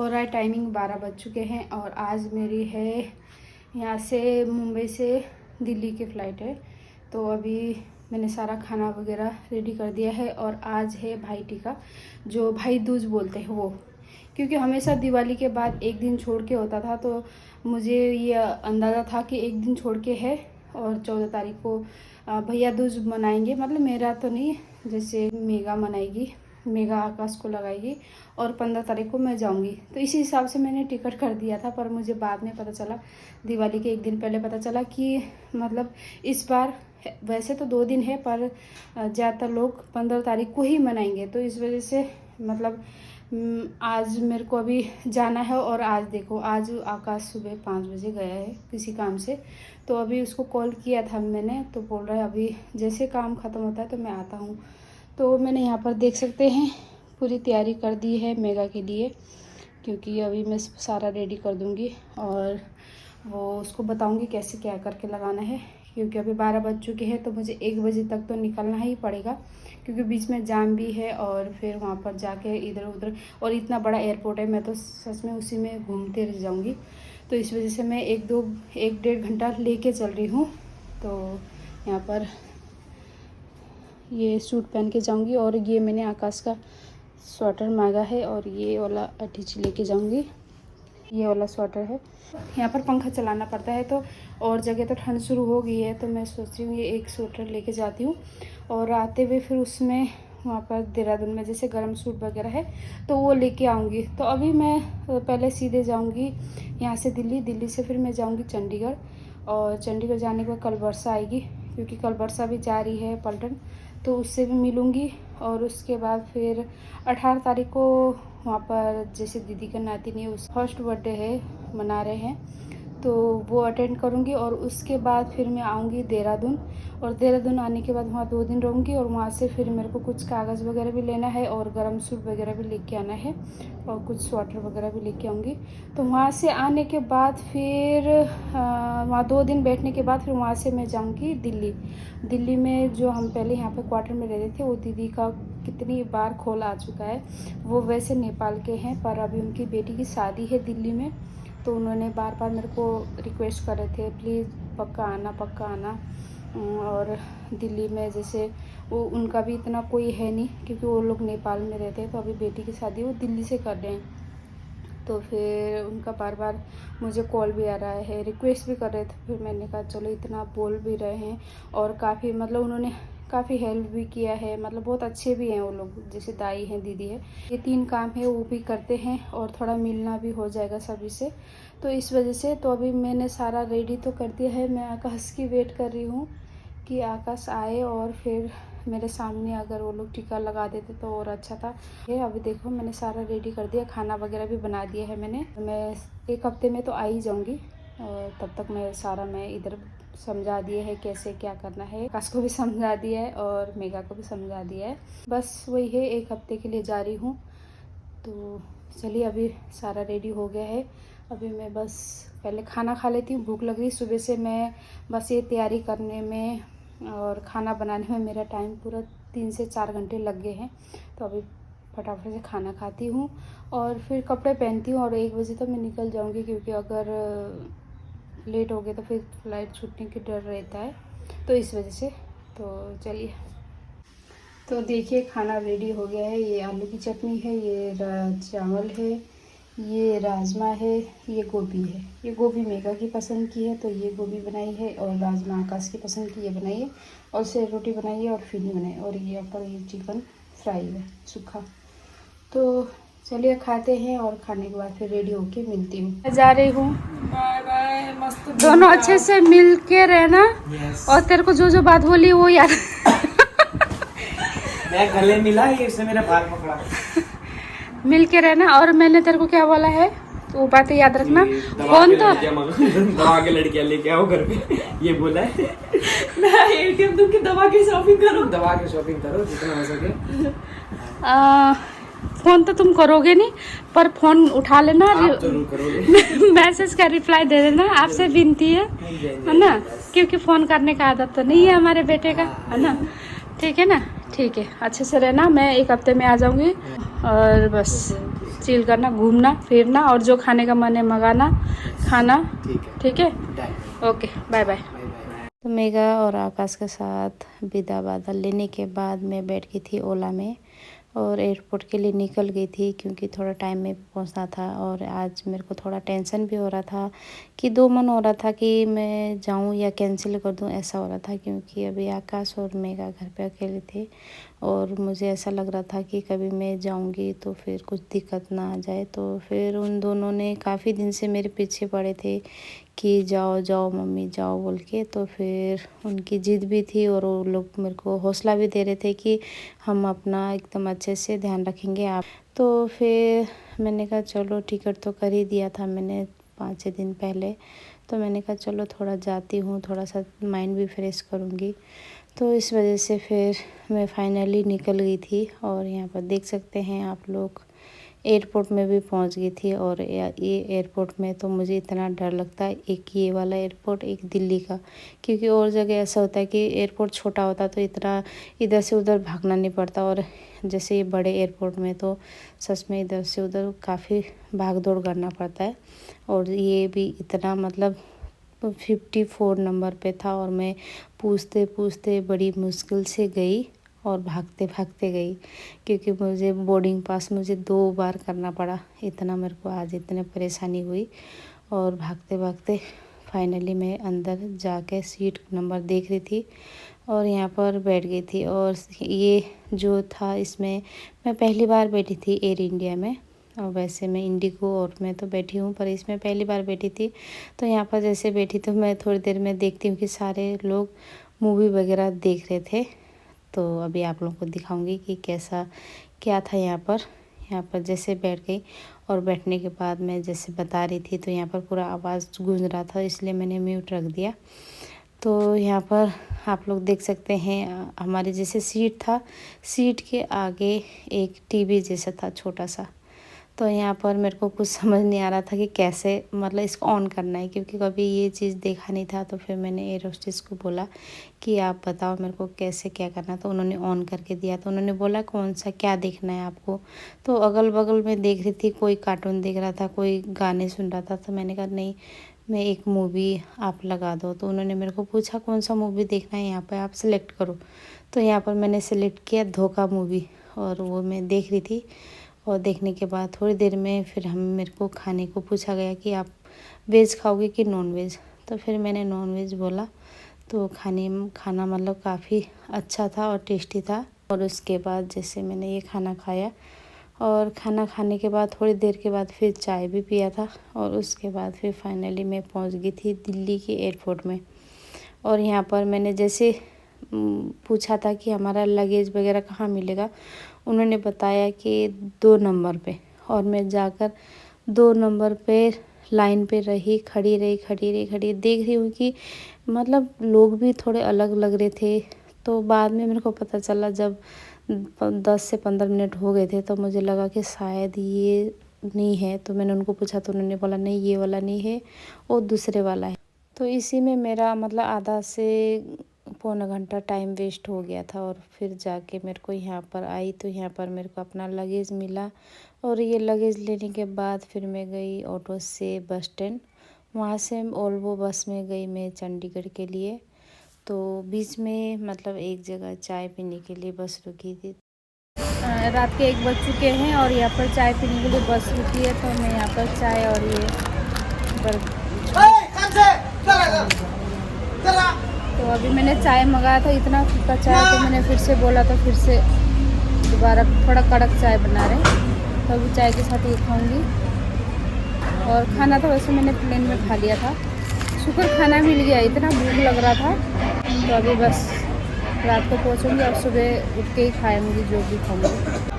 हो रहा है टाइमिंग 12 बज चुके हैं और आज मेरी है यहाँ से मुंबई से दिल्ली की फ़्लाइट है। तो अभी मैंने सारा खाना वगैरह रेडी कर दिया है और आज है भाई टीका, जो भाई दूज बोलते हैं वो। क्योंकि हमेशा दिवाली के बाद एक दिन छोड़ के होता था, तो मुझे ये अंदाज़ा था कि एक दिन छोड़ के है और 14 तारीख को भैया दूज मनाएंगे। मतलब मेरा तो नहीं, जैसे मेगा मनाएगी, मेगा आकाश को लगाएगी और 15 तारीख को मैं जाऊंगी। तो इसी हिसाब से मैंने टिकट कर दिया था, पर मुझे बाद में पता चला, दिवाली के एक दिन पहले पता चला कि मतलब इस बार वैसे तो 2 दिन है पर ज़्यादातर लोग 15 तारीख को ही मनाएंगे। तो इस वजह से मतलब आज मेरे को अभी जाना है। और आज देखो, आज आकाश सुबह 5 बजे गया है किसी काम से। तो अभी उसको कॉल किया था मैंने, तो बोल रहा है अभी जैसे काम ख़त्म होता है तो मैं आता हूँ। तो मैंने यहाँ पर देख सकते हैं पूरी तैयारी कर दी है मेगा के लिए, क्योंकि अभी मैं सारा रेडी कर दूँगी और वो उसको बताऊँगी कैसे क्या करके लगाना है। क्योंकि अभी 12 बज चुके हैं तो मुझे 1 बजे तक तो निकलना ही पड़ेगा, क्योंकि बीच में जाम भी है और फिर वहाँ पर जाके इधर उधर, और इतना बड़ा एयरपोर्ट है, मैं तो सच में उसी में घूमते रह जाऊँगी। तो इस वजह से मैं 1-1.5 घंटा लेके चल रही हूँ। तो यहाँ पर ये सूट पहन के जाऊंगी और ये मैंने आकाश का स्वेटर मांगा है और ये वाला अटैची लेके जाऊंगी। ये वाला स्वेटर है। यहाँ पर पंखा चलाना पड़ता है, तो और जगह तो ठंड शुरू हो गई है, तो मैं सोच रही हूँ ये एक स्वेटर लेके जाती हूँ और आते हुए फिर उसमें वहाँ पर देहरादून में जैसे गर्म सूट वगैरह है तो वो लेके आऊँगी। तो अभी मैं पहले सीधे जाऊँगी यहाँ से दिल्ली से फिर मैं जाऊँगी चंडीगढ़, और चंडीगढ़ जाने के बाद कल वर्षा आएगी, क्योंकि कल वर्षा भी जा रही है पलटन, तो उससे भी मिलूँगी। और उसके बाद फिर 18 तारीख को वहाँ पर जैसे दीदी का नातिनी उस फर्स्ट बर्थडे है, मना रहे हैं, तो वो अटेंड करूँगी। और उसके बाद फिर मैं आऊँगी देहरादून, और देहरादून आने के बाद वहाँ 2 दिन रहूँगी। और वहाँ से फिर मेरे को कुछ कागज़ वगैरह भी लेना है और गर्म सूट वगैरह भी लेके आना है और कुछ स्वेटर वगैरह भी लेके आऊँगी। तो वहाँ से आने के बाद फिर वहाँ 2 दिन बैठने के बाद फिर वहाँ से मैं जाऊँगी दिल्ली में। जो हम पहले यहाँ पे क्वार्टर में रहते थे, वो दीदी का कितनी बार कॉल आ चुका है। वो वैसे नेपाल के हैं, पर अभी उनकी बेटी की शादी है दिल्ली में, तो उन्होंने बार बार मेरे को रिक्वेस्ट कर रहे थे, प्लीज़ पक्का आना। और दिल्ली में जैसे वो उनका भी इतना कोई है नहीं, क्योंकि वो लोग नेपाल में रहते हैं, तो अभी बेटी की शादी वो दिल्ली से कर रहे हैं। तो फिर उनका बार बार मुझे कॉल भी आ रहा है, रिक्वेस्ट भी कर रहे थे। फिर मैंने कहा चलो, इतना बोल भी रहे हैं और काफ़ी मतलब उन्होंने काफ़ी हेल्प भी किया है, मतलब बहुत अच्छे भी हैं वो लोग, जैसे दाई हैं, दीदी है। ये 3 काम है वो भी करते हैं और थोड़ा मिलना भी हो जाएगा सभी से। तो इस वजह से तो अभी मैंने सारा रेडी तो कर दिया है। मैं आकाश की वेट कर रही हूँ कि आकाश आए और फिर मेरे सामने अगर वो लोग टीका लगा देते तो और अच्छा था। ये अभी देखो मैंने सारा रेडी कर दिया, खाना वगैरह भी बना दिया है मैंने। मैं 1 हफ्ते में तो आ ही जाऊँगी, और तब तक मैं इधर समझा दिए है कैसे क्या करना है। आकाश को भी समझा दिया है और मेगा को भी समझा दिया है। बस वही है, 1 हफ्ते के लिए जा रही हूँ। तो चलिए, अभी सारा रेडी हो गया है। अभी मैं बस पहले खाना खा लेती हूँ, भूख लग रही। सुबह से मैं बस ये तैयारी करने में और खाना बनाने में मेरा टाइम पूरा 3 से 4 घंटे लग गए हैं। तो अभी फटाफट से खाना खाती हूँ और फिर कपड़े पहनती हूँ और 1 बजे तक मैं निकल जाऊँगी, क्योंकि अगर लेट हो गए तो फिर फ्लाइट छूटने की डर रहता है, तो इस वजह से। तो चलिए, तो देखिए खाना रेडी हो गया है। ये आलू की चटनी है, ये चावल है, ये राजमा है, ये गोभी है। ये गोभी मेगा की पसंद की है तो ये गोभी बनाई है, और राजमा आकाश की पसंद की ये बनाई है, और से रोटी बनाई है और फिनी बनाई, और ये पर ये चिकन फ्राई है सूखा। तो चलिए खाते हैं और खाने के बाद फिर रेडी होके मिलती हूँ। मैं जा रही हूँ, बाय बाय, मस्त। दोनों अच्छे से मिल के रहना। और तेरे को जो बात बोली वो याद मैं गले मिला, ये इसने मेरा बाल पकड़ा। मिल के रहना। और मैंने तेरे को क्या बोला है वो बातें याद रखना। कौन तो दवा के लड़कियां लेके आओ घर पे, ये बोला है। मैं एटीएम दूं कि दवा की शॉपिंग करो जितना हो सके। फ़ोन तो तुम करोगे नहीं, पर फ़ोन उठा लेना, जरूर करोगे। मैसेज का रिप्लाई दे देना, आपसे विनती है ना, क्योंकि फ़ोन करने का आदत तो नहीं है हमारे बेटे का, है ना। ठीक है ना, ठीक है, अच्छे से रहना। मैं 1 हफ्ते में आ जाऊंगी और बस चिल करना, घूमना फिरना, और जो खाने का मन है मंगाना, खाना। ठीक है, ओके, बाय बाय। तो मेघा और आकाश के साथ विदा बादल लेने के बाद मैं बैठ गई थी ओला में और एयरपोर्ट के लिए निकल गई थी, क्योंकि थोड़ा टाइम में पहुंचना था। और आज मेरे को थोड़ा टेंशन भी हो रहा था कि दो मन हो रहा था कि मैं जाऊं या कैंसिल कर दूं, ऐसा हो रहा था, क्योंकि अभी आकाश और मेघा घर पे अकेले थे और मुझे ऐसा लग रहा था कि कभी मैं जाऊंगी तो फिर कुछ दिक्कत ना आ जाए। तो फिर उन दोनों ने काफ़ी दिन से मेरे पीछे पड़े थे कि जाओ जाओ मम्मी जाओ बोल के। तो फिर उनकी ज़िद भी थी और वो लोग मेरे को हौसला भी दे रहे थे कि हम अपना एकदम अच्छे से ध्यान रखेंगे आप। तो फिर मैंने कहा चलो, टिकट तो कर ही दिया था मैंने 5-6 दिन पहले। तो मैंने कहा चलो थोड़ा जाती हूँ, थोड़ा सा माइंड भी फ्रेश करूँगी। तो इस वजह से फिर मैं फाइनली निकल गई थी। और यहाँ पर देख सकते हैं आप लोग, एयरपोर्ट में भी पहुंच गई थी। और ये एयरपोर्ट में तो मुझे इतना डर लगता है, एक ये वाला एयरपोर्ट, एक दिल्ली का, क्योंकि और जगह ऐसा होता है कि एयरपोर्ट छोटा होता तो इतना इधर से उधर भागना नहीं पड़ता। और जैसे ये बड़े एयरपोर्ट में तो सच में इधर से उधर काफ़ी भाग दौड़ करना पड़ता है। और ये भी इतना मतलब 54 नंबर पे था और मैं पूछते पूछते बड़ी मुश्किल से गई और भागते भागते गई, क्योंकि मुझे बोर्डिंग पास मुझे 2 बार करना पड़ा। इतना मेरे को आज इतने परेशानी हुई। और भागते भागते फाइनली मैं अंदर जाके सीट नंबर देख रही थी और यहाँ पर बैठ गई थी। और ये जो था, इसमें मैं पहली बार बैठी थी एयर इंडिया में। और वैसे मैं इंडिगो और मैं तो बैठी हूँ, पर इसमें पहली बार बैठी थी। तो यहाँ पर जैसे बैठी तो मैं थोड़ी देर में देखती हूँ कि सारे लोग मूवी वगैरह देख रहे थे। तो अभी आप लोगों को दिखाऊंगी कि कैसा क्या था यहाँ पर जैसे बैठ गई। और बैठने के बाद मैं जैसे बता रही थी तो यहाँ पर पूरा आवाज़ गूंज रहा था, इसलिए मैंने म्यूट रख दिया। तो यहाँ पर आप लोग देख सकते हैं, हमारे जैसे सीट था, सीट के आगे एक टीवी जैसा था छोटा सा। तो यहाँ पर मेरे को कुछ समझ नहीं आ रहा था कि कैसे मतलब इसको ऑन करना है, क्योंकि कभी ये चीज़ देखा नहीं था। तो फिर मैंने एयर होस्टेस को बोला कि आप बताओ मेरे को कैसे क्या करना। तो उन्होंने ऑन करके दिया। तो उन्होंने बोला कौन सा क्या देखना है आपको। तो अगल बगल में देख रही थी, कोई कार्टून देख रहा था, कोई गाने सुन रहा था। तो मैंने कहा नहीं, मैं एक मूवी आप लगा दो। तो उन्होंने मेरे को पूछा कौन सा मूवी देखना है, यहाँ पर आप सेलेक्ट करो। तो यहाँ पर मैंने सेलेक्ट किया धोखा मूवी, और वो मैं देख रही थी। और देखने के बाद थोड़ी देर में फिर मेरे को खाने को पूछा गया कि आप वेज खाओगे कि नॉन वेज। तो फिर मैंने नॉन वेज बोला। तो खाना मतलब काफ़ी अच्छा था और टेस्टी था। और उसके बाद जैसे मैंने ये खाना खाया, और खाना खाने के बाद थोड़ी देर के बाद फिर चाय भी पिया था। और उसके बाद फिर फाइनली मैं पहुंच गई थी दिल्ली के एयरपोर्ट में। और यहाँ पर मैंने जैसे पूछा था कि हमारा लगेज वगैरह कहाँ मिलेगा, उन्होंने बताया कि 2 नंबर पे। और मैं जाकर 2 नंबर पे लाइन पे खड़ी रही देख रही हूँ कि मतलब लोग भी थोड़े अलग लग रहे थे। तो बाद में मेरे को पता चला, जब 10 से 15 मिनट हो गए थे, तो मुझे लगा कि शायद ये नहीं है। तो मैंने उनको पूछा तो उन्होंने बोला नहीं, ये वाला नहीं है, वो दूसरे वाला है। तो इसी में मेरा मतलब आधा से पौना घंटा टाइम वेस्ट हो गया था। और फिर जाके मेरे को यहाँ पर आई, तो यहाँ पर मेरे को अपना लगेज मिला। और ये लगेज लेने के बाद फिर मैं गई ऑटो से बस स्टैंड। वहाँ से ओल्वो बस में गई मैं चंडीगढ़ के लिए। तो बीच में मतलब एक जगह चाय पीने के लिए बस रुकी थी। रात के 1 बज चुके हैं और यहाँ पर चाय पीने के लिए बस रुकी है। तो मैं यहाँ पर चाय और ये तो अभी मैंने चाय मंगाया था, इतना फीका चाय। तो मैंने फिर से बोला, तो फिर से दोबारा थोड़ा कड़क चाय बना रहे। तो अभी चाय के साथ ये खाऊंगी। और खाना तो वैसे मैंने प्लेन में खा लिया था, शुक्र खाना मिल गया, इतना भूख लग रहा था। तो अभी बस रात को पहुंचूंगी और सुबह उठ के ही खाऊंगी जो भी खाऊंगी।